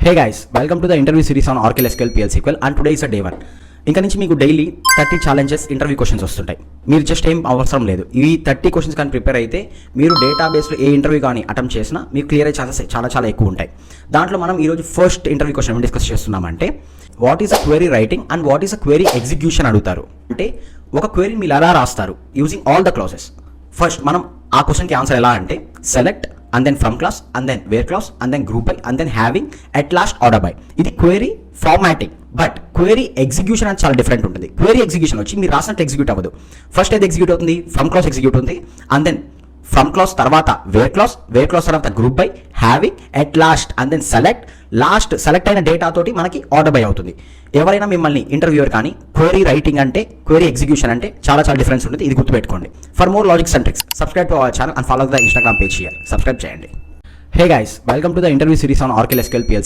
Hey guys, welcome to the interview series on Oracle SQL PL SQL and today is a day 1. ఇంకా నుంచి మీకు daily 30 challenges interview questions వస్తుంటాయి. మీరు just ఏం అవసరం లేదు, ఈ 30 క్వశ్చన్స్ కానీ ప్రిపేర్ అయితే మీరు డేటాబేస్లో ఏ ఇంటర్వ్యూ కానీ అటెంప్ట్ చేసినా మీకు క్లియర్ అయ్యే ఛాన్సెస్ చాలా ఎక్కువ ఉంటాయి. దాంట్లో మనం ఈరోజు ఫస్ట్ ఇంటర్వ్యూ క్వశ్చన్ డిస్కస్ చేస్తున్నామంటే what is a query writing and what is a query execution అడుగుతారు. అంటే ఒక క్వెరీని మీరు ఎలా రాస్తారు using all the classes. First మనం ఆ క్వశ్చన్కి ఆన్సర్ ఎలా అంటే select and then from class and then where clause and then group by and then having at last order by. ఇది query formatting, but query execution అని చాలా different ఉంటుంది. Query execution వచ్చి మీరు రాసినట్టు ఎగ్జిక్యూట్ అవ్వదు. ఫస్ట్ అయితే ఎగ్జిక్యూట్ అవుతుంది ఫ్రమ్ క్లాస్ ఎగ్జిక్యూట్ అవుతుంది అండ్ దెన్ ఫ్రమ్ క్లాస్ తర్వాత వేర్ క్లాస్ తర్వాత group by having at last and then select అయిన డేటా తోటి మనకి ఆర్డర్ బై అవుతుంది. ఎవరైనా మిమ్మల్ని ఇంటర్వ్యూయర్ కానీ క్వెరీ రైటింగ్ అంటే క్వెరీ ఎగ్జిక్యూషన్ అంటే చాలా డిఫరెన్స్ ఉంటుంది. ఇది గుర్తుపెట్టుకోండి. For more logics and tricks subscribe to our channel and follow the Instagram page here. Subscribe చేయండి. Hey guys, welcome to the interview series on Oracle SQL PL